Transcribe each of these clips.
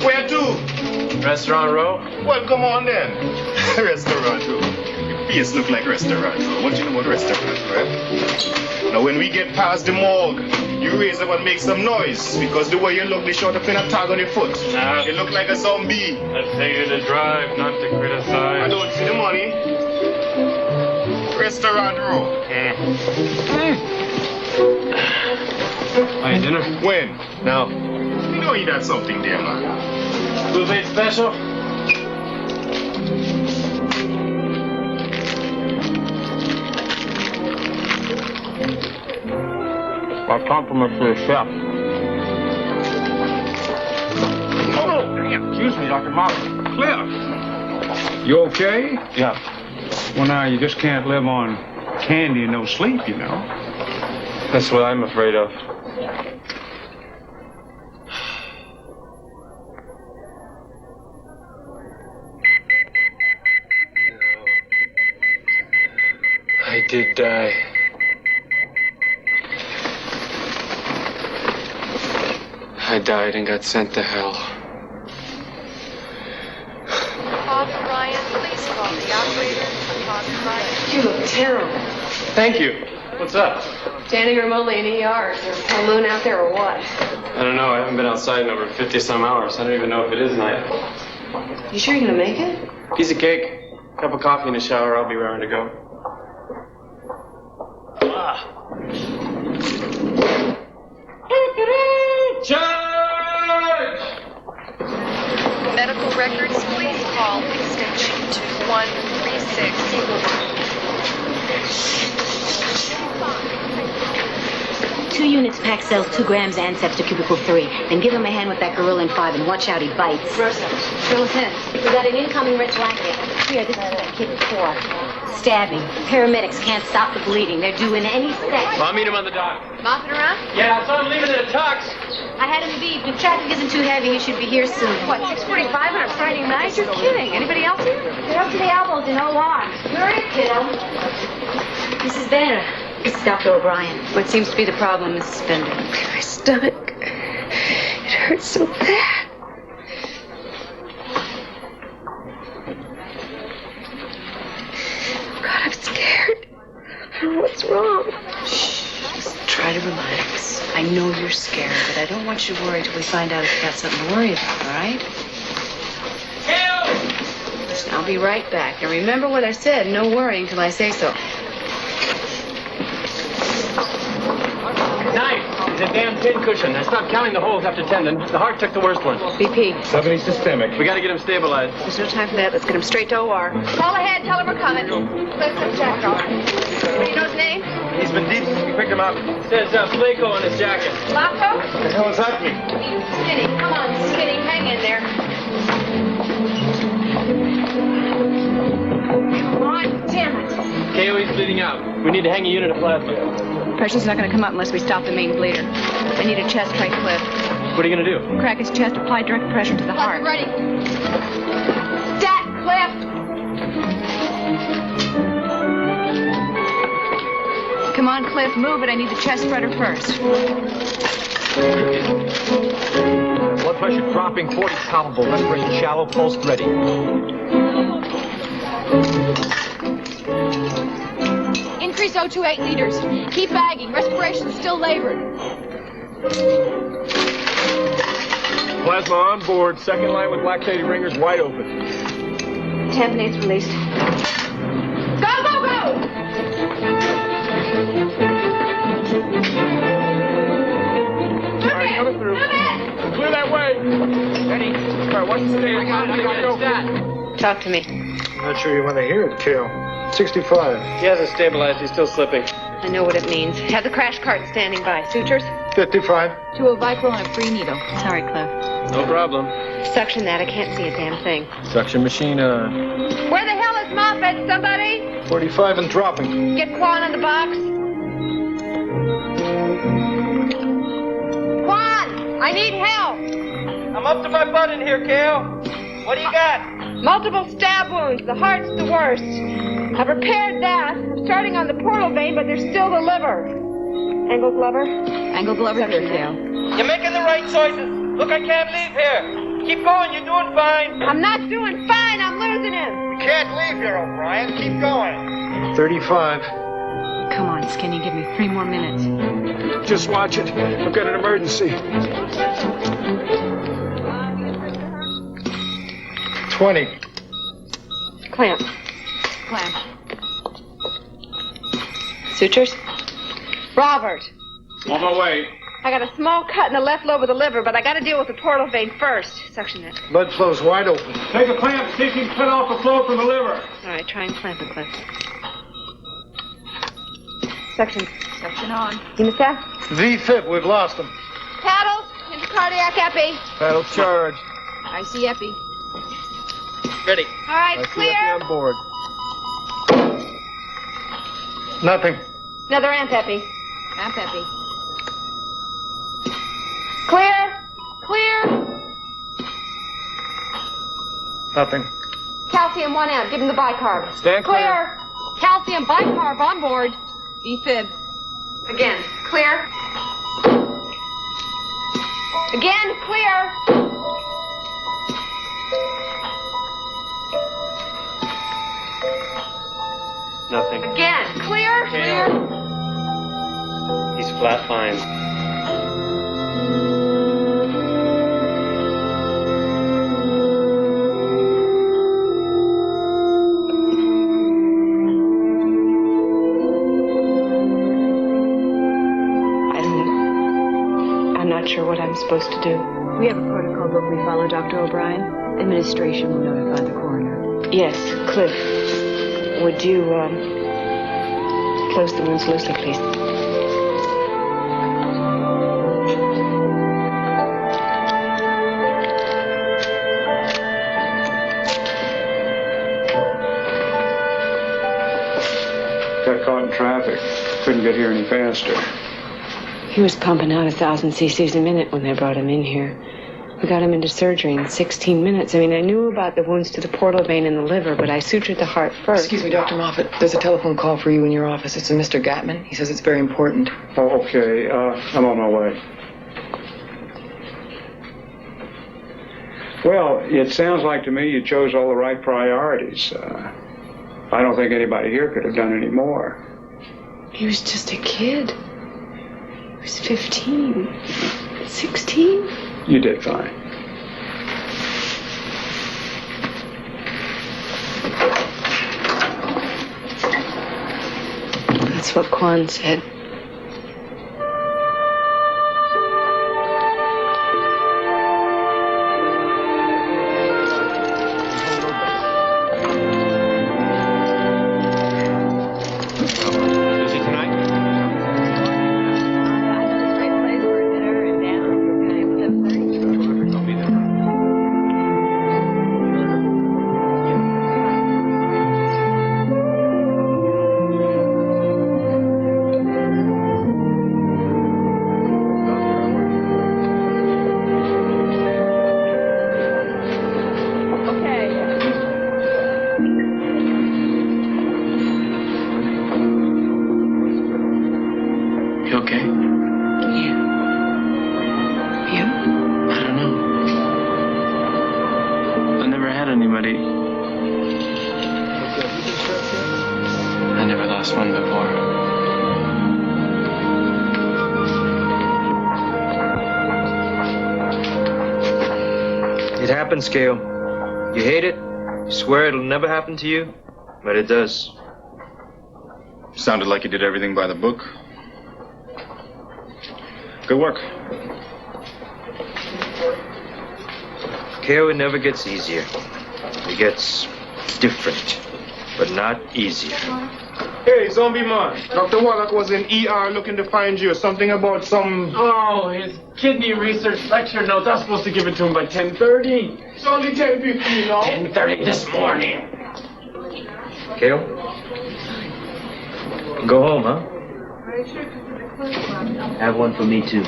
Where to? Restaurant Row? Well, come on then. Restaurant Row. Your face look like Restaurant Row. What do you know about Restaurant Row, right? Now, when we get past the morgue, you raise up and make some noise. Because the way you look, they shot up in a tag on your foot. Nah. You look like a zombie. I pay you to drive, not to criticize. I don't see the money. Restaurant Row. Hey, dinner? When? No. You know you got something there, man. Buffet special? My compliments to the chef. Excuse me, Dr. Martin. Cliff, you okay? Yeah. Well, now, you just can't live on candy and no sleep, you know. That's what I'm afraid of. I did die. I died and got sent to hell. Father Ryan, please call the operator. Father Ryan. You look terrible. Thank you. What's up? Standing room only in ER. Is there a full moon out there or what? I don't know. I haven't been outside in over 50-some hours. I don't even know if it is night. You sure you're gonna make it? Piece of cake, cup of coffee in the shower. I'll be raring to go. Charge! Medical records, please call extension 2136. 2 units pack cells, 2 grams Anceps to cubicle 3. Then give him a hand with that gorilla in 5 and watch out, he bites. Rosa, fill us in. We got an incoming red blanket. Here, this is that kid 4. Stabbing. Paramedics can't stop the bleeding. They're due in any second. I'll meet him on the dock. Mopping around? Yeah, I saw him leaving in a tux. I had him beat. If traffic isn't too heavy, he should be here soon. What, 6:45 on a Friday night? You're kidding. Anybody else here? They're up to the elbows in OR. Hurry, kiddo. Mrs. Banner. This is Dr. O'Brien. What seems to be the problem, Mrs. Benben? My stomach. It hurts so bad. God, I'm scared. I don't know what's wrong. Shh. Just try to relax. I know you're scared, but I don't want you to worry till we find out if you've got something to worry about, all right? Kayo! Listen, I'll be right back. And remember what I said, no worrying till I say so. Knife is a damn pincushion. I stopped counting the holes after tendon. The heart took the worst one. BP. 70 systemic. We got to get him stabilized. There's no time for that. Let's get him straight to OR. Call ahead. Tell him we're coming. Let's have Jack on. Anybody know his name? He's been deep. We picked him up. It says Flaco on his jacket. Laco? What the hell is happening? Skinny. Come on, Skinny. Hang in there. Come on. Damn it. Kayo, he's bleeding out. We need to hang a unit of plasma. Pressure's not going to come up unless we stop the main bleeder. I need a chest right clip. What are you going to do? Crack his chest, apply direct pressure to the heart. Ready. Stat, Cliff. Come on, Cliff, move it. I need the chest spreader first. Blood pressure dropping, 40 palpable. Respiration shallow, pulse ready. Increase O2 8 liters. Keep bagging. Respiration still labored. Plasma on board. Second line with lactated ringers wide open. Tamponate's released. Go, go, go! All right, coming through. Clear that way. Ready? All right, watch the stage. I got it. Talk to me. Not sure you want to hear it, Kayo. 65. He hasn't stabilized. He's still slipping. I know what it means. Have the crash cart standing by. Sutures? 55. To a Vicryl and a free needle. Sorry, Cliff. No problem. Suction that. I can't see a damn thing. Suction machine, Where the hell is Moffat? Somebody? 45 and dropping. Get Quan on the box. Quan, I need help. I'm up to my butt in here, Kayo. What do you got? Multiple stab wounds. The heart's the worst. I've repaired that. I'm starting on the portal vein, but there's still the liver. Angle Glover? Angle Glover here, Kayo. You're making the right choices. Look, I can't leave here. Keep going, you're doing fine. I'm not doing fine. I'm losing him. You can't leave here, O'Brien. Keep going. 35. Come on, Skinny, give me 3 more minutes. Just watch it. We've got an emergency. 20. Clamp. Clamp. Sutures? Robert. On my way. I got a small cut in the left lobe of the liver, but I got to deal with the portal vein first. Suction it. Blood flow's wide open. Take a clamp, see if you can cut off the flow from the liver. All right, try and clamp it, Cliff. Suction. Suction on. Hemostat? V-fib, we've lost him. Paddles into cardiac epi. Paddle charge. I see Epi. Ready. All right, clear. on board. Nothing. Another amp epi. Amp Epi. Clear. Clear. Nothing. Calcium 1 amp. Give him the bicarb. Stand Clear. Calcium bicarb on board. V-fib. Again. Clear. Again. Clear. Nothing. Again. Clear. Clear. He's flatlined. I'm not sure what I'm supposed to do. We have a protocol book we follow, Dr. O'Brien. Administration will notify the coroner. Yes, Cliff. Would you, close the wounds loosely, please? Got caught in traffic. Couldn't get here any faster. He was pumping out 1,000 cc's a minute when they brought him in here. We got him into surgery in 16 minutes. I mean, I knew about the wounds to the portal vein in the liver, but I sutured the heart first. Excuse me, Dr. Moffat. There's a telephone call for you in your office. It's a Mr. Gatman. He says it's very important. Oh, okay. I'm on my way. Well, it sounds like to me you chose all the right priorities. I don't think anybody here could have done any more. He was just a kid. He was 15, 16. You did fine. That's what Quan said. Busy tonight? I'll be there. You okay? Yeah. You? I don't know. I never had anybody. I never lost one before. It happens, Kayo. You hate it, you swear it'll never happen to you, but it does. Sounded like you did everything by the book. Good work. Kayo, it never gets easier. It gets different, but not easier. Hey, Zombie Man. Dr. Wallach was in ER looking to find you. Something about some... Oh, his kidney research lecture notes. I was supposed to give it to him by 10:30. It's only 10:50, you know? 10:30 this morning. Kayo? Go home, huh? Have one for me, too.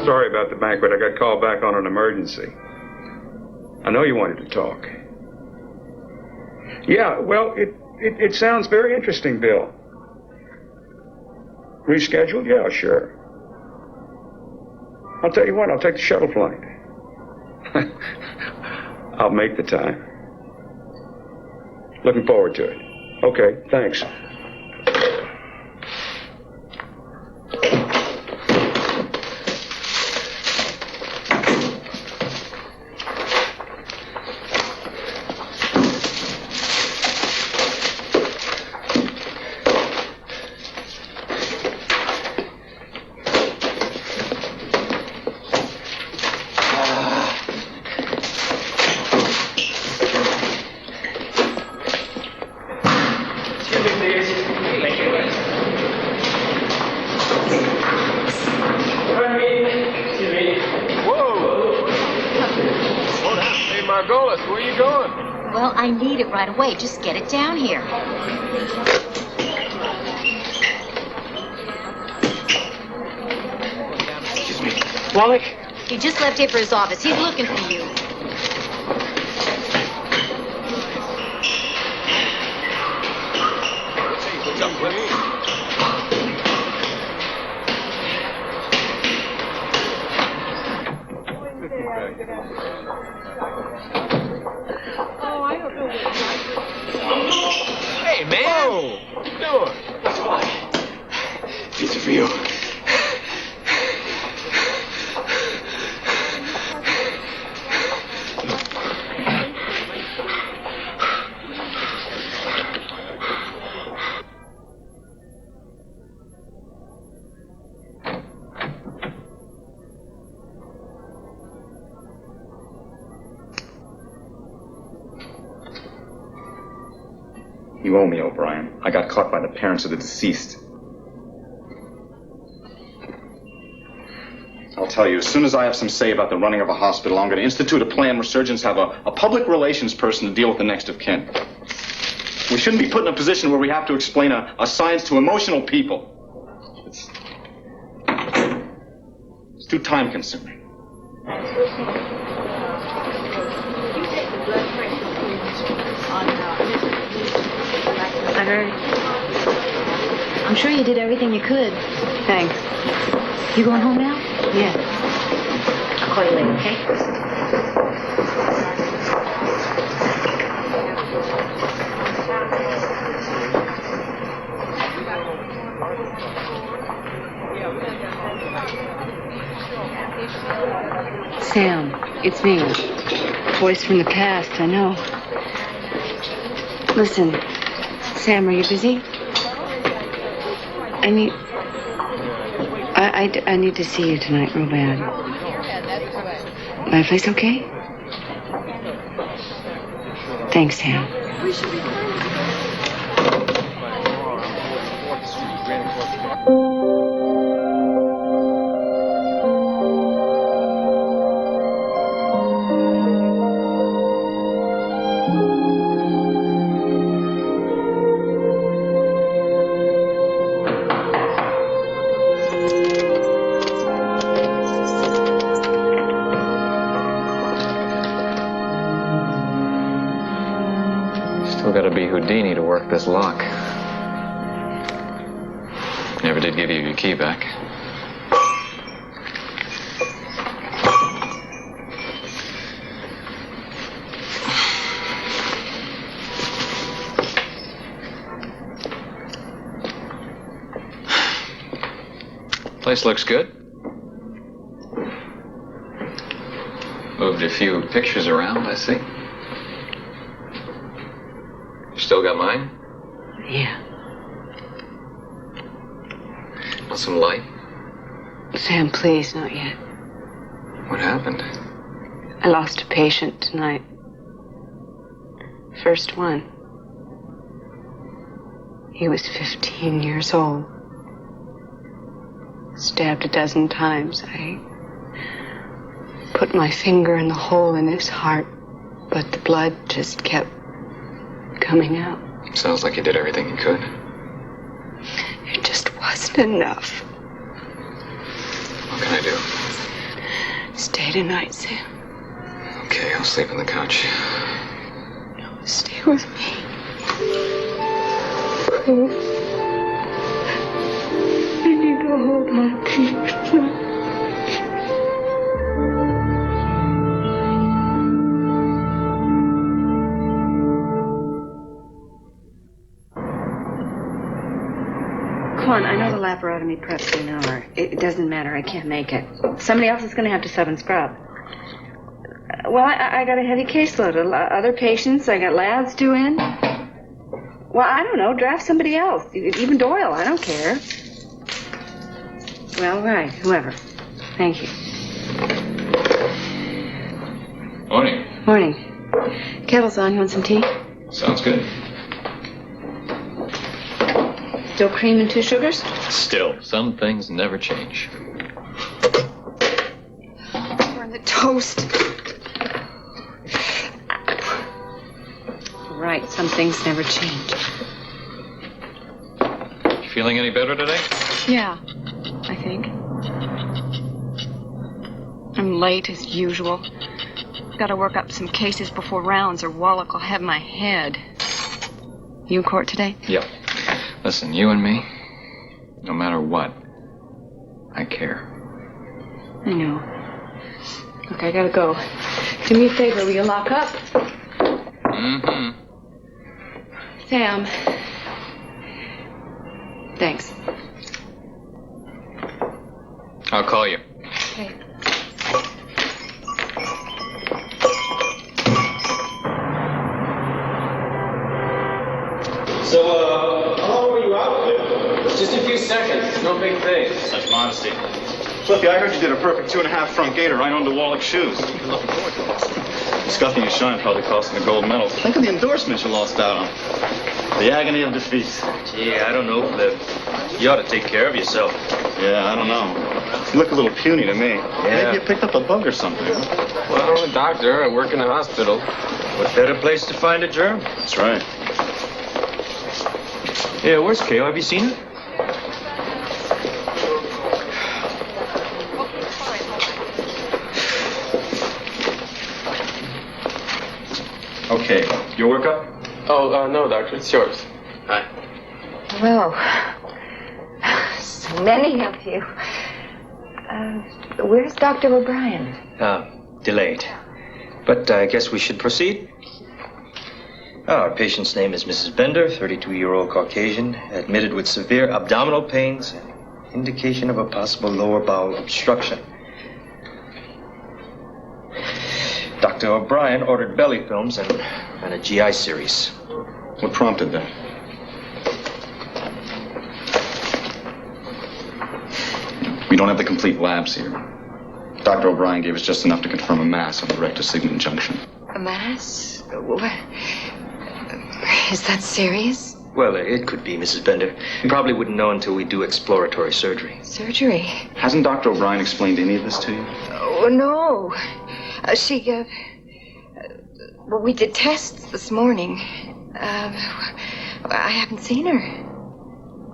Sorry about the banquet. I got called back on an emergency. I know you wanted to talk. Yeah, well, it sounds very interesting, Bill. Rescheduled? Yeah, sure. I'll tell you what, I'll take the shuttle flight. I'll make the time. Looking forward to it. Okay, thanks. I need it right away. Just get it down here. Excuse me. Wallach? He just left here for his office. He's looking for you. What's up, Cliff? Hey, man! Whoa. What you doing? What's fine? Pizza for you. You owe me, O'Brien. I got caught by the parents of the deceased. I'll tell you, as soon as I have some say about the running of a hospital, I'm going to institute a plan where surgeons have a public relations person to deal with the next of kin. We shouldn't be put in a position where we have to explain a science to emotional people. It's too time-consuming. I heard. I'm sure you did everything you could. Thanks. You going home now? Yeah. I'll call you later, okay? Sam, it's me. Voice from the past, I know. Listen, Sam, are you busy? I need to see you tonight real bad. My place okay? Thanks, Sam. Gotta be Houdini to work this lock. Never did give you your key back. Place looks good. Moved a few pictures around, I see. Still got mine? Yeah. Want some light? Sam, please, not yet. What happened? I lost a patient tonight. First one. He was 15 years old. Stabbed a dozen times. I put my finger in the hole in his heart, but the blood just kept coming out. Sounds like you did everything you could. It just wasn't enough. What can I do? Stay tonight, Sam. Okay, I'll sleep on the couch. Stay with me. Please. I need to hold my peace. Come on, I know the laparotomy prep's in an hour. It doesn't matter, I can't make it. Somebody else is going to have to sub and scrub. Well, I got a heavy caseload. Other patients, I got labs due in. Well, I don't know, draft somebody else. Even Doyle, I don't care. Well, right, whoever. Thank you. Morning. Morning. Kettle's on, you want some tea? Sounds good. Still cream and 2 sugars? Still. Some things never change. Burn the toast. Right, some things never change. You feeling any better today? Yeah, I think. I'm late as usual. Got to work up some cases before rounds or Wallach will have my head. You in court today? Yep. Listen, you and me, no matter what, I care. I know. Look, I gotta go. Do me a favor, will you lock up? Mm-hmm. Sam. Thanks. I'll call you. Okay. So, how long were you out there? Just a few seconds. No big thing. Such modesty. Flippy, I heard you did a perfect 2.5 front gator right onto Wallach shoes. Looking forward to it. Scuffing your shine probably cost him a gold medal. Think of the endorsements you lost out on. The agony of defeat. Gee, I don't know, Flip. You ought to take care of yourself. Yeah, I don't know. You look a little puny to me. Yeah. Maybe you picked up a bug or something. Well, I'm a doctor. I work in a hospital. What better place to find a germ? That's right. Yeah, where's Kayo? Have you seen her? Okay, your workup? Oh, no, doctor. It's yours. Hi. Hello. So many of you. Where's Dr. O'Brien? Delayed. But I guess we should proceed. Our patient's name is Mrs. Bender, 32-year-old Caucasian, admitted with severe abdominal pains, indication of a possible lower bowel obstruction. Dr. O'Brien ordered belly films and ran a GI series. What prompted that? We don't have the complete labs here. Dr. O'Brien gave us just enough to confirm a mass on the rectus sigmoid junction. A mass? What? Is that serious? Well, it could be, Mrs. Bender. You probably wouldn't know until we do exploratory surgery. Surgery? Hasn't Dr. O'Brien explained any of this to you? Oh, no. Well, we did tests this morning. I haven't seen her.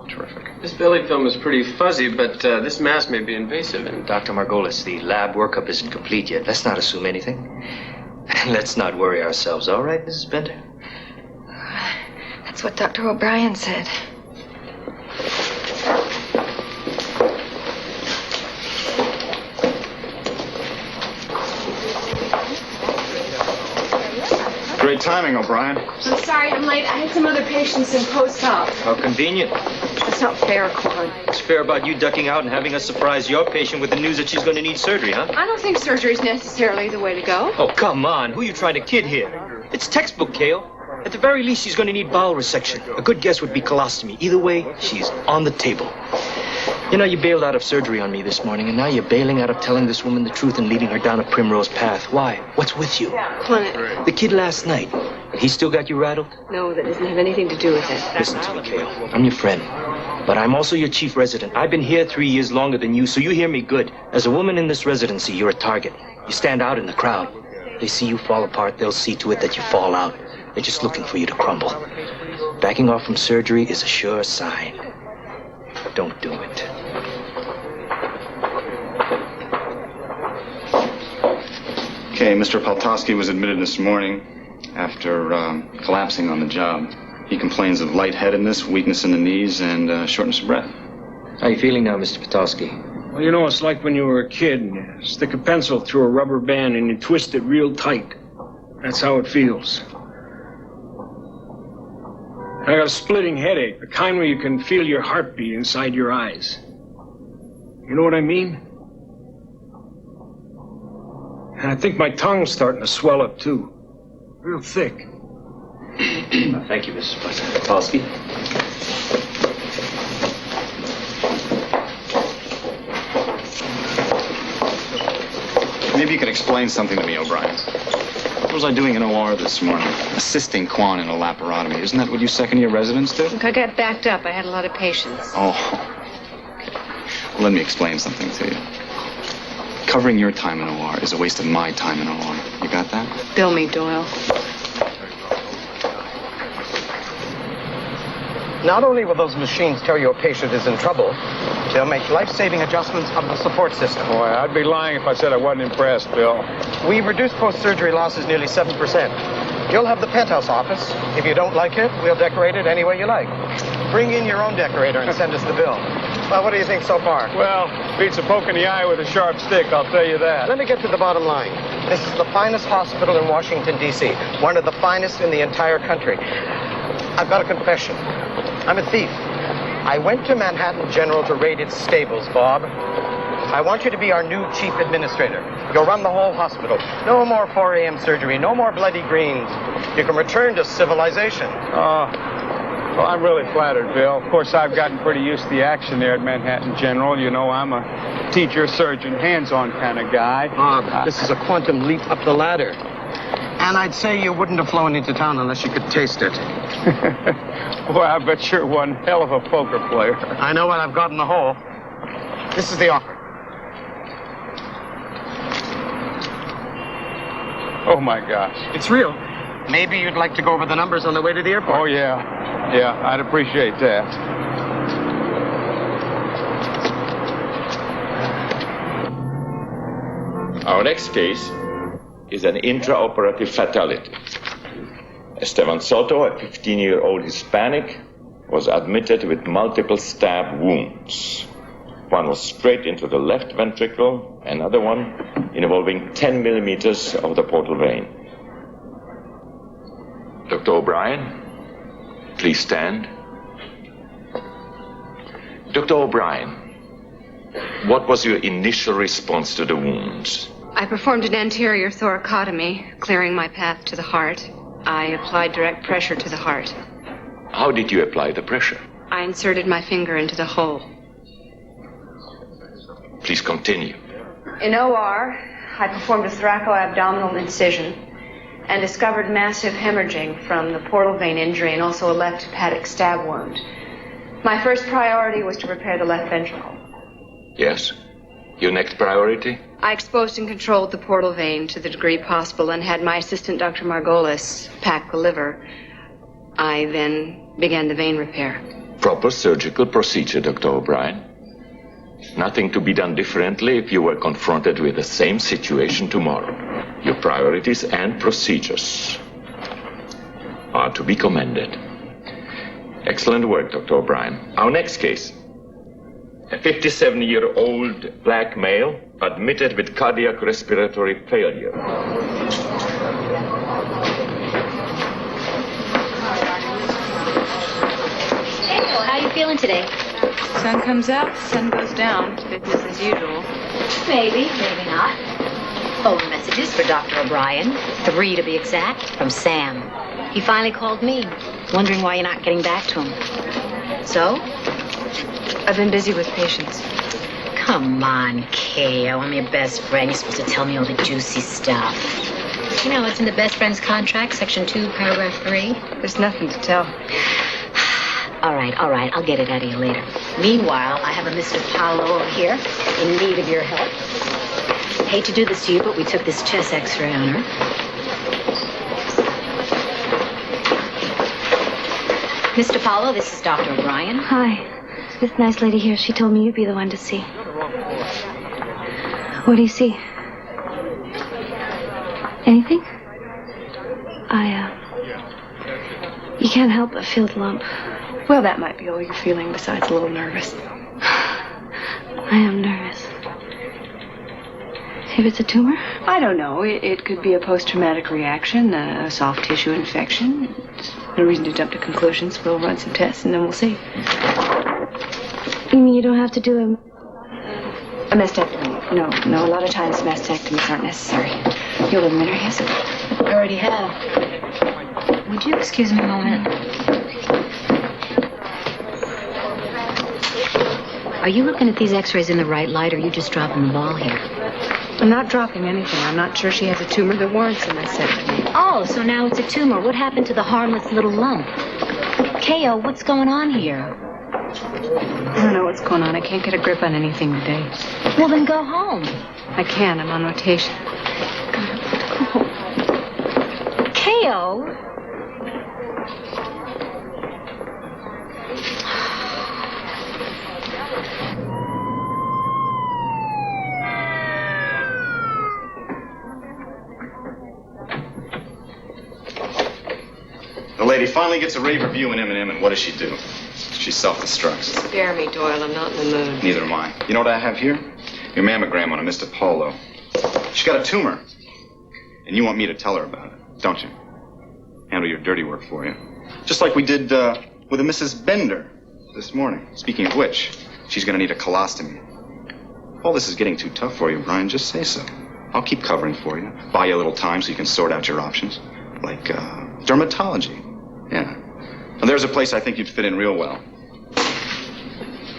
Terrific. This belly film is pretty fuzzy, but this mass may be invasive. And Dr. Margolis, the lab workup isn't complete yet. Let's not assume anything. Let's not worry ourselves, all right, Mrs. Bender? That's what Dr. O'Brien said. Great timing, O'Brien. I'm sorry I'm late. I had some other patients in post-op. How convenient. That's not fair, Claude. What's fair about you ducking out and having us surprise your patient with the news that she's going to need surgery, huh? I don't think surgery's necessarily the way to go. Oh, come on. Who are you trying to kid here? It's textbook, Kayo. At the very least, she's going to need bowel resection. A good guess would be colostomy. Either way, she's on the table. You know, you bailed out of surgery on me this morning, and now you're bailing out of telling this woman the truth and leading her down a primrose path. Why? What's with you? Clinic. The kid last night. He still got you rattled? No, that doesn't have anything to do with it. Listen to me, Kayo. I'm your friend. But I'm also your chief resident. I've been here 3 years longer than you, so you hear me good. As a woman in this residency, you're a target. You stand out in the crowd. They see you fall apart, they'll see to it that you fall out. They're just looking for you to crumble. Backing off from surgery is a sure sign. Don't do it. Okay, Mr. Poltowski was admitted this morning after collapsing on the job. He complains of lightheadedness, weakness in the knees, and shortness of breath. How are you feeling now, Mr. Potowski? Well, you know, it's like when you were a kid and you stick a pencil through a rubber band and you twist it real tight. That's how it feels. I got a splitting headache, the kind where you can feel your heartbeat inside your eyes. You know what I mean? And I think my tongue's starting to swell up, too. Real thick. Thank you, Mrs. Potowski. Maybe you could explain something to me, O'Brien. What was I doing in OR this morning? Assisting Quan in a laparotomy. Isn't that what you second-year residents do? Look, I got backed up. I had a lot of patients. Oh. Okay. Well, let me explain something to you. Covering your time in OR is a waste of my time in OR. You got that? Bill me, Doyle. Not only will those machines tell your patient is in trouble, they'll make life-saving adjustments of the support system. Boy, I'd be lying if I said I wasn't impressed, Bill. We've reduced post-surgery losses nearly 7%. You'll have the penthouse office. If you don't like it, we'll decorate it any way you like. Bring in your own decorator and send us the bill. Well, what do you think so far? Well, beats a poke in the eye with a sharp stick, I'll tell you that. Let me get to the bottom line. This is the finest hospital in Washington, D.C., one of the finest in the entire country. I've got a confession. I'm a thief. I went to Manhattan General to raid its stables, Bob. I want you to be our new chief administrator. You'll run the whole hospital. No more 4 a.m. surgery. No more bloody greens. You can return to civilization. Oh, well, I'm really flattered, Bill. Of course, I've gotten pretty used to the action there at Manhattan General. You know, I'm a teacher, surgeon, hands-on kind of guy. Bob, this is a quantum leap up the ladder. And I'd say you wouldn't have flown into town unless you could taste it. Boy, I bet you're one hell of a poker player. I know what I've got in the hole. This is the offer. Oh, my gosh. It's real. Maybe you'd like to go over the numbers on the way to the airport. Oh, yeah. Yeah, I'd appreciate that. Our next case is an intraoperative fatality. Esteban Soto, a 15-year-old Hispanic, was admitted with multiple stab wounds. One was straight into the left ventricle, another one involving 10 millimeters of the portal vein. Dr. O'Brien, please stand. Dr. O'Brien, what was your initial response to the wounds? I performed an anterior thoracotomy, clearing my path to the heart. I applied direct pressure to the heart. How did you apply the pressure? I inserted my finger into the hole. Please continue. In OR, I performed a thoracoabdominal incision and discovered massive hemorrhaging from the portal vein injury and also a left hepatic stab wound. My first priority was to repair the left ventricle. Yes. Your next priority? I exposed and controlled the portal vein to the degree possible and had my assistant, Dr. Margolis, pack the liver. I then began the vein repair. Proper surgical procedure, Dr. O'Brien. Nothing to be done differently if you were confronted with the same situation tomorrow. Your priorities and procedures are to be commended. Excellent work, Dr. O'Brien. Our next case. A 57-year-old black male admitted with cardiac respiratory failure. How are you feeling today? Sun comes up, sun goes down. Business as usual. Maybe, maybe not. Phone messages for Dr. O'Brien. 3 to be exact, from Sam. He finally called me, wondering why you're not getting back to him. So? I've been busy with patients. Come on, Kayo. I'm your best friend. You're supposed to tell me all the juicy stuff. You know, it's in the best friend's contract, section 2, paragraph 3. There's nothing to tell. All right. I'll get it out of you later. Meanwhile, I have a Mr. Paolo over here in need of your help. Hate to do this to you, but we took this chest x-ray on her. Mr. Paolo, this is Dr. O'Brien. Hi. This nice lady here, she told me you'd be the one to see. What do you see? Anything? You can't help but feel the lump. Well, that might be all you're feeling besides a little nervous. I am nervous. If it's a tumor? I don't know. It could be a post-traumatic reaction, a soft tissue infection. No reason to jump to conclusions. We'll run some tests and then we'll see. You mean you don't have to do a mastectomy? No. A lot of times mastectomies aren't necessary. You'll admit her, yes? I already have. Would you excuse me a moment? Are you looking at these x-rays in the right light, or are you just dropping the ball here? I'm not dropping anything. I'm not sure she has a tumor that warrants a mastectomy. Oh, so now it's a tumor. What happened to the harmless little lump? Kayo, what's going on here? I don't know what's going on. I can't get a grip on anything today. Well, then go home. I can't. I'm on rotation. Kayo? The lady finally gets a rave review in M&M, and what does she do? She self-destructs. Spare me, Doyle. I'm not in the mood. Neither am I. You know what I have here? Your mammogram on a Mr. Polo. She's got a tumor. And you want me to tell her about it, don't you? Handle your dirty work for you. Just like we did with a Mrs. Bender this morning. Speaking of which, she's going to need a colostomy. If all this is getting too tough for you, Brian, just say so. I'll keep covering for you. Buy you a little time so you can sort out your options. Like dermatology. Yeah. Now, there's a place I think you'd fit in real well.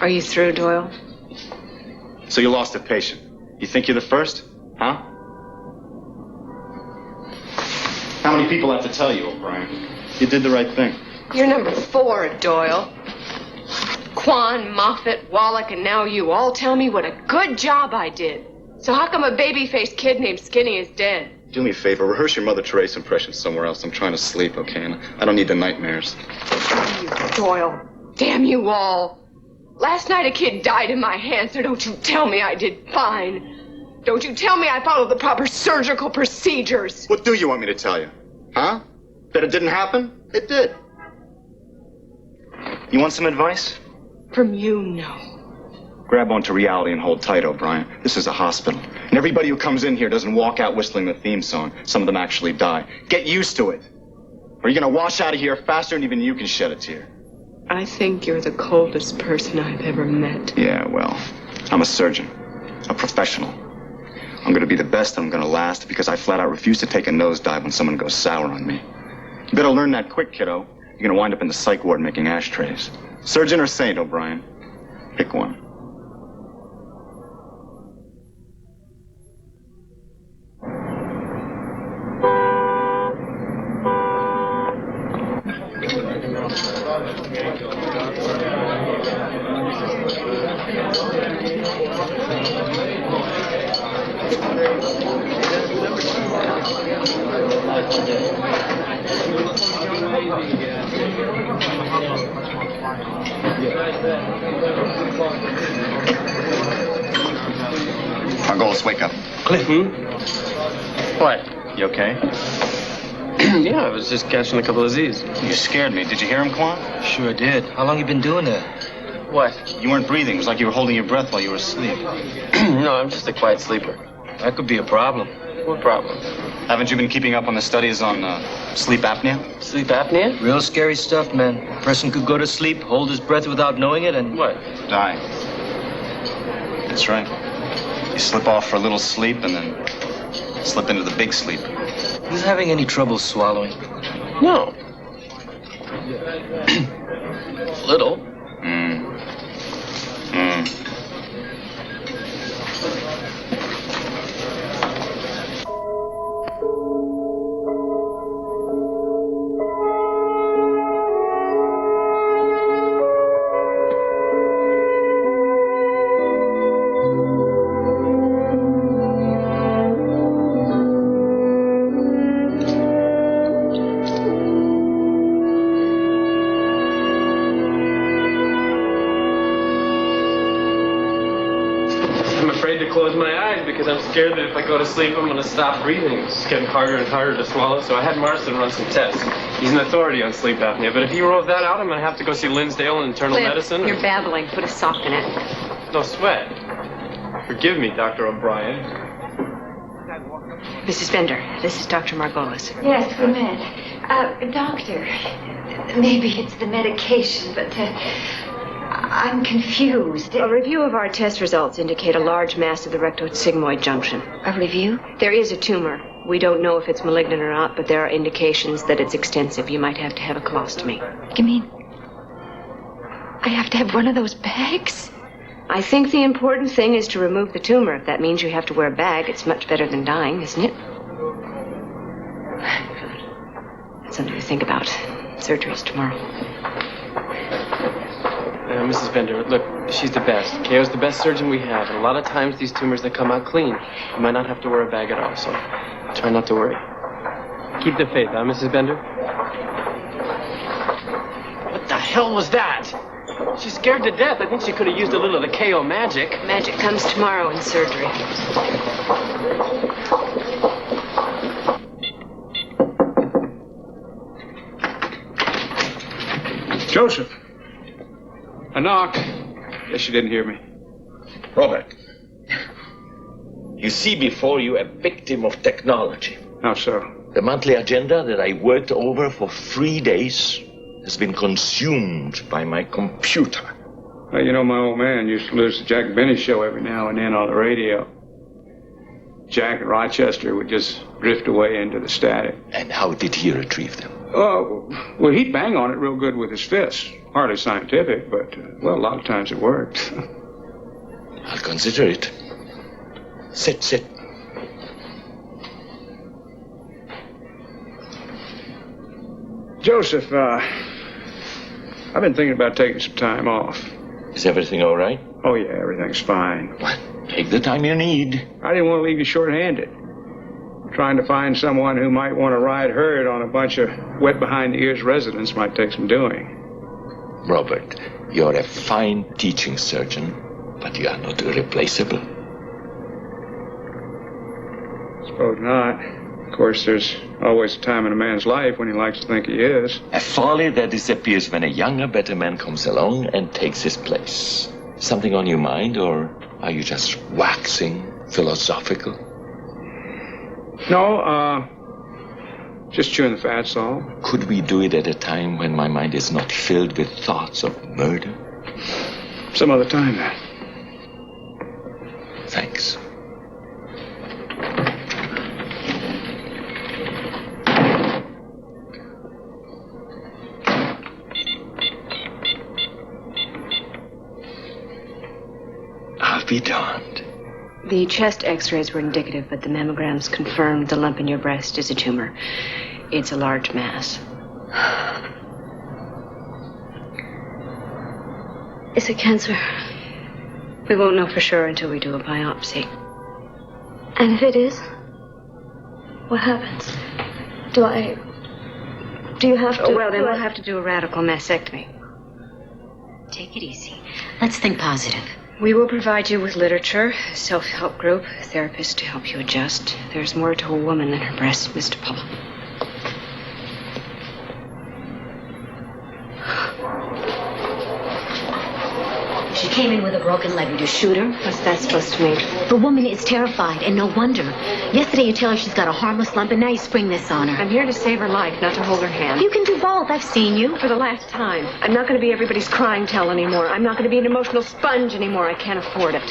Are you through, Doyle? So you lost a patient. You think you're the first? Huh? How many people have to tell you, O'Brien? You did the right thing. You're number 4, Doyle. Quan, Moffat, Wallach, and now you all tell me what a good job I did. So how come a baby-faced kid named Skinny is dead? Do me a favor, rehearse your Mother Teresa impression somewhere else. I'm trying to sleep, okay? And I don't need the nightmares. Doyle, damn you all. Last night a kid died in my hands, so don't you tell me I did fine. Don't you tell me I followed the proper surgical procedures. What do you want me to tell you? Huh? That it didn't happen? It did. You want some advice? From you, no. Grab onto reality and hold tight, O'Brien. This is a hospital. And everybody who comes in here doesn't walk out whistling the theme song. Some of them actually die. Get used to it. Or you're going to wash out of here faster than even you can shed a tear. I think you're the coldest person I've ever met. Yeah, well, I'm a surgeon. A professional. I'm going to be the best and I'm going to last because I flat out refuse to take a nosedive when someone goes sour on me. You better learn that quick, kiddo. You're going to wind up in the psych ward making ashtrays. Surgeon or saint, O'Brien? Pick one. Margolis, wake up. Cliff? What? You okay? Yeah, I was just catching a couple of Z's. You scared me. Did you hear him, Quan? Sure did. How long you been doing that? What? You weren't breathing. It was like you were holding your breath while you were asleep. No, I'm just a quiet sleeper. That could be a problem. What problem? Haven't you been keeping up on the studies on sleep apnea? Sleep apnea? Real scary stuff, man. A person could go to sleep, hold his breath without knowing it, and... What? Die. That's right. You slip off for a little sleep and then slip into the big sleep. He's having any trouble swallowing? No. Little. afraid to close my eyes because I'm scared that if I go to sleep, I'm going to stop breathing. It's getting harder and harder to swallow. So I had Marston run some tests. He's an authority on sleep apnea. But if he rules that out, I'm going to have to go see Linsdale in internal medicine. You're babbling. Put a sock in it. No sweat. Forgive me, Dr. O'Brien. Mrs. Bender, this is Dr. Margolis. Yes, good man. Doctor, maybe it's the medication, but I'm confused. A review of our test results indicate a large mass of the rectosigmoid junction. A review? There is a tumor. We don't know if it's malignant or not, but there are indications that it's extensive. You might have to have a colostomy. You mean I have to have one of those bags? I think the important thing is to remove the tumor. If that means you have to wear a bag, it's much better than dying, isn't it? That's something to think about. Surgery's tomorrow. Mrs. Bender, look, she's the best. Kayo's the best surgeon we have. And a lot of times these tumors, they come out clean. You might not have to wear a bag at all, so try not to worry. Keep the faith, huh, Mrs. Bender? What the hell was that? She's scared to death. I think she could have used a little of the Kayo magic. Magic comes tomorrow in surgery. Joseph. A knock. Guess you didn't hear me. Robert, you see before you a victim of technology. How so? The monthly agenda that I worked over for 3 days has been consumed by my computer. Well, you know, my old man used to lose the Jack Benny show every now and then on the radio. Jack and Rochester would just drift away into the static. And how did he retrieve them? Oh, well, he'd bang on it real good with his fists. Hardly scientific, but, well, a lot of times it worked. I'll consider it. Sit. Joseph, I've been thinking about taking some time off. Is everything all right? Oh, yeah, everything's fine. Well, take the time you need. I didn't want to leave you short-handed. Trying to find someone who might want to ride herd on a bunch of wet-behind-the-ears residents might take some doing. Robert, you're a fine teaching surgeon, but you are not irreplaceable. Suppose not. Of course, there's always a time in a man's life when he likes to think he is. A folly that disappears when a younger, better man comes along and takes his place. Something on your mind, or are you just waxing philosophical? No, just chewing the fat, all. Could we do it at a time when my mind is not filled with thoughts of murder? Some other time, then. Thanks. I'll be darned. The chest x-rays were indicative, but the mammograms confirmed the lump in your breast is a tumor. It's a large mass. Is it cancer? We won't know for sure until we do a biopsy. And if it is, what happens? Do you have to... Well, then we'll have to do a radical mastectomy. Take it easy. Let's think positive. We will provide you with literature, a self-help group, a therapist to help you adjust. There's more to a woman than her breast, Mr. Paul. She came in with a broken leg. Would you shoot her? What's that supposed to mean? The woman is terrified, and no wonder. Yesterday you tell her she's got a harmless lump, and now you spring this on her. I'm here to save her life, not to hold her hand. You can do both. I've seen you. For the last time. I'm not going to be everybody's crying towel anymore. I'm not going to be an emotional sponge anymore. I can't afford it.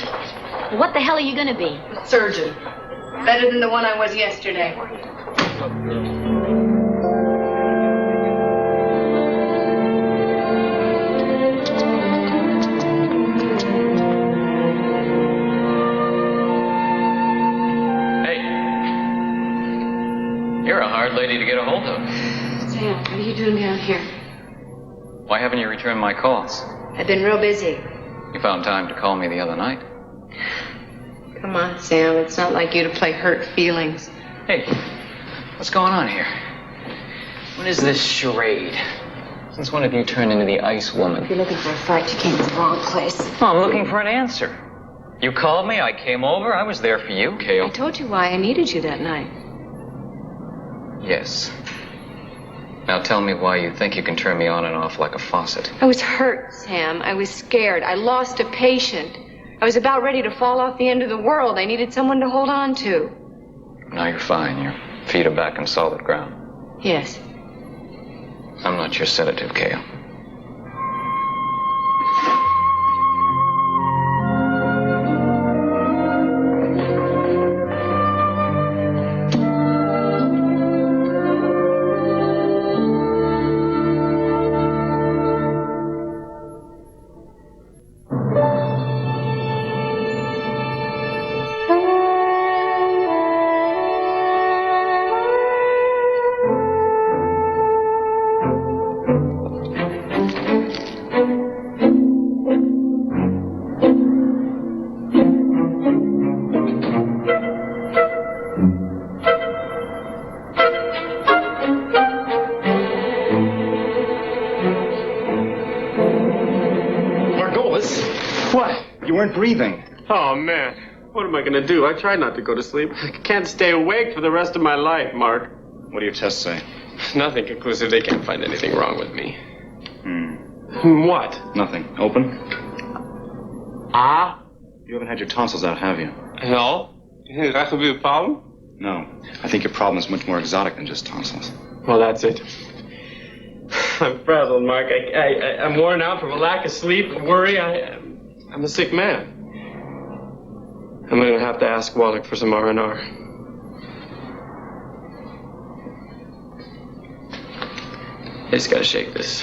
What the hell are you going to be? A surgeon. Better than the one I was yesterday. You're a hard lady to get a hold of. Sam, what are you doing down here? Why haven't you returned my calls? I've been real busy. You found time to call me the other night. Come on, Sam. It's not like you to play hurt feelings. Hey, what's going on here? What is this charade? Since when have you turned into the ice woman? If you're looking for a fight, you came to the wrong place. Oh, I'm looking for an answer. You called me, I came over, I was there for you. I Kayo. told you why I needed you that night. Yes. Now tell me why you think you can turn me on and off like a faucet. I was hurt, Sam. I was scared. I lost a patient. I was about ready to fall off the end of the world. I needed someone to hold on to. Now you're fine. Your feet are back on solid ground. Yes. I'm not your sedative, Kayo. Breathing. Oh, man. What am I going to do? I tried not to go to sleep. I can't stay awake for the rest of my life, Mark. What do your tests say? Nothing conclusive. They can't find anything wrong with me. What? Nothing. Open? Ah? You haven't had your tonsils out, have you? No. Is that going to be a problem? No. I think your problem is much more exotic than just tonsils. Well, that's it. I'm frazzled, Mark. I'm worn out from a lack of sleep and worry. I'm a sick man. I'm going to have to ask Wallach for some R&R. I just got to shake this.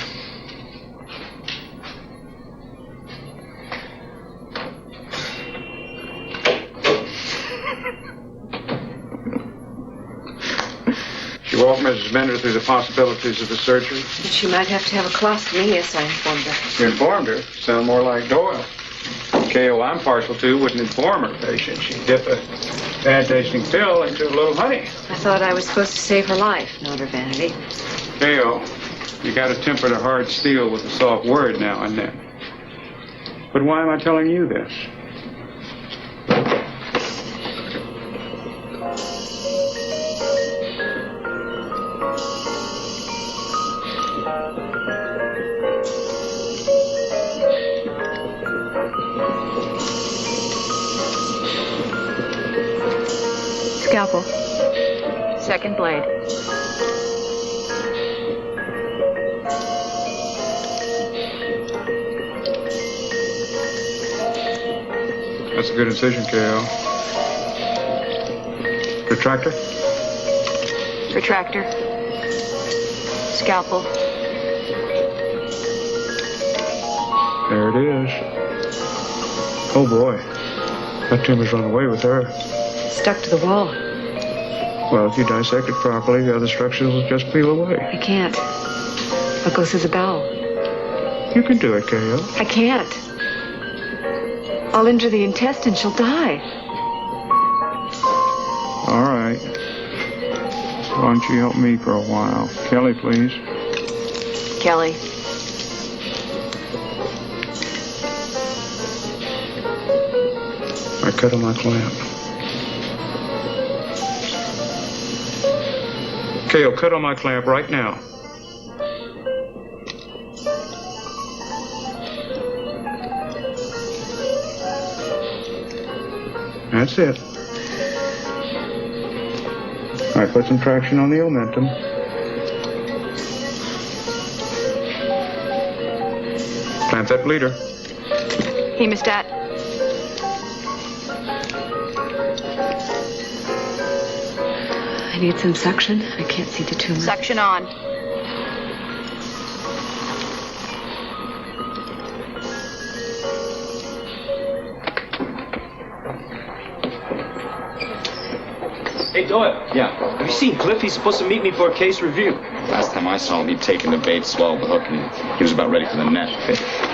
She walked Mrs. Bender through the possibilities of the surgery. And she might have to have a colostomy, yes, I informed her. You informed her? Sound more like Doyle. Kayo I'm partial to wouldn't inform her patient. She'd dip a bad-tasting pill into a little honey. I thought I was supposed to save her life, not her vanity. Kayo, you gotta temper the hard steel with a soft word now and then. But why am I telling you this? Scalpel. Second blade. That's a good incision, Kayo. Retractor? Retractor. Scalpel. There it is. Oh boy. That tumor's run away with her. Stuck to the wall. Well, if you dissect it properly, the other structures will just peel away. I can't. I'll go through the bowel. You can do it, Kayo. I can't. I'll injure the intestine. She'll die. All right. Why don't you help me for a while? Kelly, please. Kelly. I cut on my clamp. Kayo, cut on my clamp right now. That's it. All right, put some traction on the omentum. Clamp that bleeder. Hemostat. I need some suction. I can't see the tumor. Suction on. Hey, Doyle. Yeah. Have you seen Cliff? He's supposed to meet me for a case review. Last time I saw him, he'd taken the bait, swallowed the hook, and he was about ready for the net.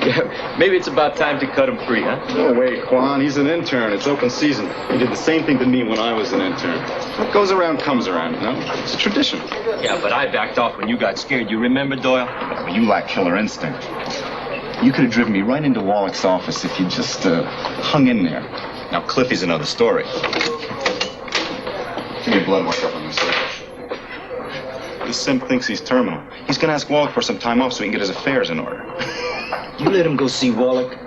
Yeah, maybe it's about time to cut him free, huh? No way, Quan. He's an intern. It's open season. He did the same thing to me when I was an intern. What goes around comes around, you know? It's a tradition. Yeah, but I backed off when you got scared. You remember, Doyle? Well, you lack killer instinct. You could have driven me right into Wallach's office if you just hung in there. Now, Cliffy's another story. Give me a blood workup on this. This simp thinks he's terminal. He's gonna ask Wallach for some time off so he can get his affairs in order. You let him go see Wallach.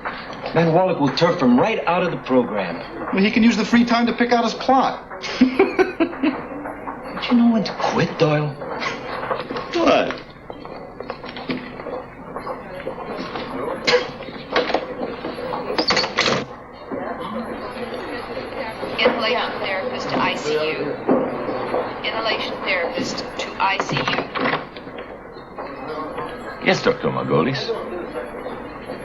Man, Wallach will turf him right out of the program. Well, he can use the free time to pick out his plot. Don't you know when to quit, Doyle? What? Inhalation therapist to ICU. Inhalation therapist to ICU. Yes, Dr. Margolis.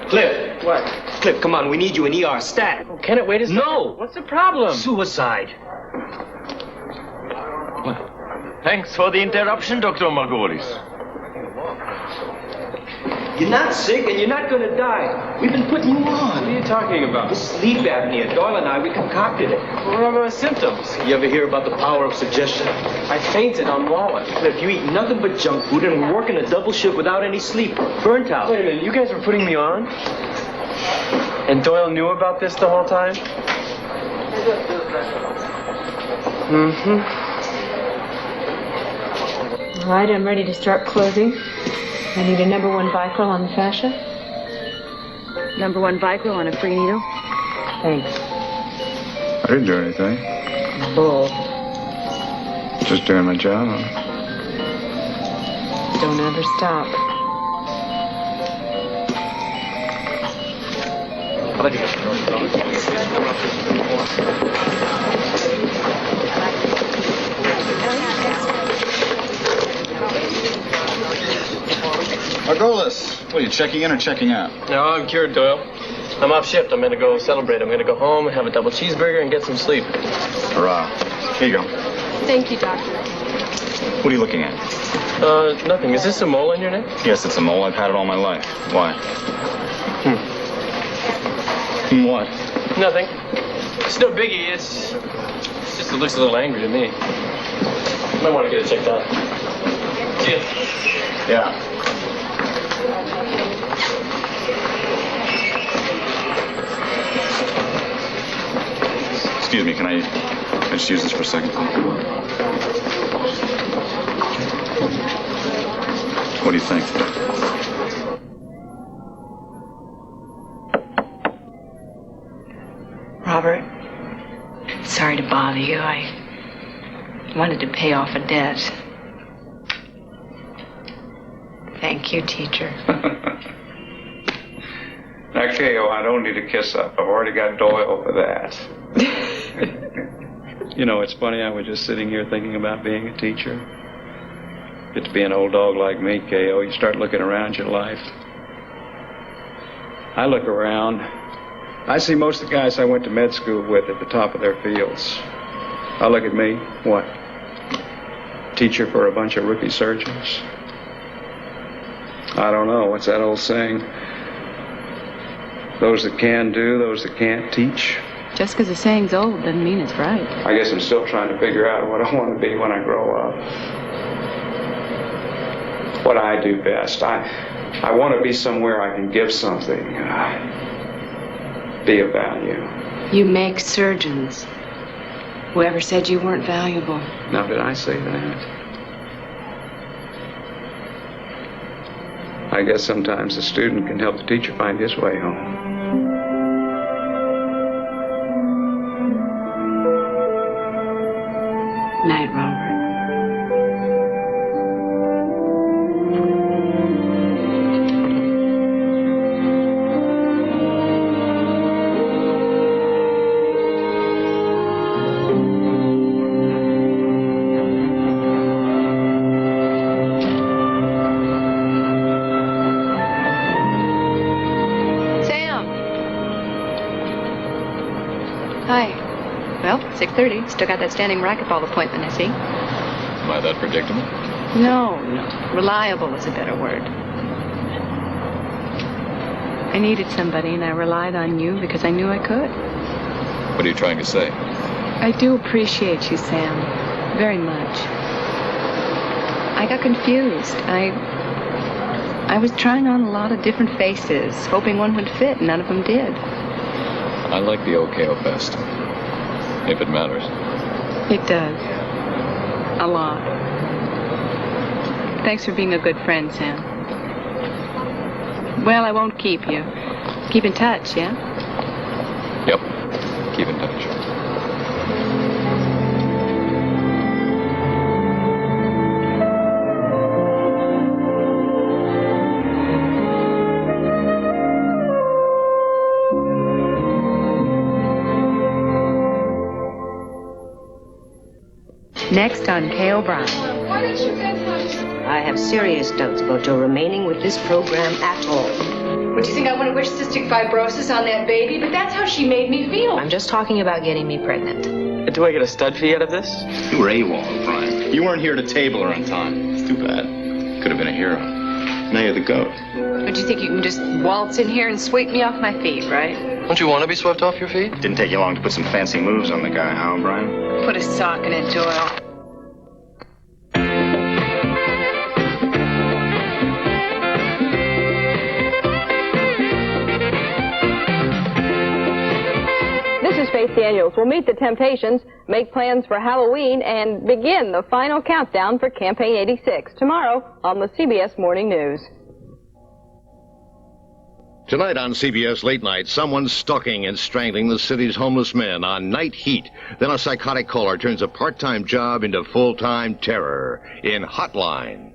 Cliff. What? Cliff, come on. We need you in ER stat. Oh, can it wait a second? No. What's the problem? Suicide. Well, thanks for the interruption, Dr. Margolis. You're not sick and you're not going to die. We've been putting you on. What are you talking about? The sleep apnea. Doyle and I, we concocted it. What are my symptoms? You ever hear about the power of suggestion? I fainted on Wallach. Cliff, you eat nothing but junk food and we're working a double shift without any sleep. Burnt out. Wait a minute, you guys were putting me on? And Doyle knew about this the whole time? Mm-hmm. All right, I'm ready to start closing. I need a number 1 Vicryl on the fascia. Number 1 Vicryl on a free needle. Thanks. I didn't do anything. Bull. Just doing my job. Don't ever stop. Margolis, what, are you checking in or checking out? No, I'm cured, Doyle. I'm off shift. I'm gonna go celebrate. I'm gonna go home, have a double cheeseburger, and get some sleep. Hurrah. Here you go. Thank you, doctor. What are you looking at? Nothing. Is this a mole on your neck? Yes, it's a mole. I've had it all my life. Why? What? Nothing. It's no biggie. It's just it looks a little angry to me. Might want to get it checked out. See ya. Yeah. Excuse me, can I just use this for a second? What do you think? Robert, sorry to bother you. I wanted to pay off a debt. Thank you, teacher. Now, Kayo, I don't need a kiss up. I've already got Doyle for that. You know, it's funny. I was just sitting here thinking about being a teacher. Get to be an old dog like me, Kayo. You start looking around your life. I look around. I see most of the guys I went to med school with at the top of their fields. I look at me. What? Teacher for a bunch of rookie surgeons? I don't know. What's that old saying? Those that can do, those that can't teach. Just because the saying's old doesn't mean it's right. I guess I'm still trying to figure out what I want to be when I grow up. What I do best. I want to be somewhere I can give something. Be of value. You make surgeons. Whoever said you weren't valuable? Now, did I say that? I guess sometimes the student can help the teacher find his way home. Night, Robert. Sam! Hi. Well, 6:30. Still got that standing racquetball appointment, I see. Am I that predictable? No. Reliable is a better word. I needed somebody, and I relied on you because I knew I could. What are you trying to say? I do appreciate you, Sam. Very much. I got confused. I was trying on a lot of different faces, hoping one would fit, and none of them did. I like the OKO best. If it matters. It does. A lot. Thanks for being a good friend, Sam. Well, I won't keep you. Keep in touch, yeah? Yep. Keep in touch. Next on Kayo Bryan. I have serious doubts about your remaining with this program at all. What, do you think I want to wish cystic fibrosis on that baby? But that's how she made me feel. I'm just talking about getting me pregnant. Do I get a stud fee out of this? You were AWOL, Brian. You weren't here to table her on time. It's too bad. Could have been a hero. Now you're the goat. But you think you can just waltz in here and sweep me off my feet, right? Don't you want to be swept off your feet? Didn't take you long to put some fancy moves on the guy, huh, Brian? Put a sock in it, Doyle. This is Faith Daniels. We'll meet the Temptations, make plans for Halloween, and begin the final countdown for Campaign 86 tomorrow on the CBS Morning News. Tonight on CBS Late Night, someone's stalking and strangling the city's homeless men on night heat. Then a psychotic caller turns a part-time job into full-time terror in Hotline.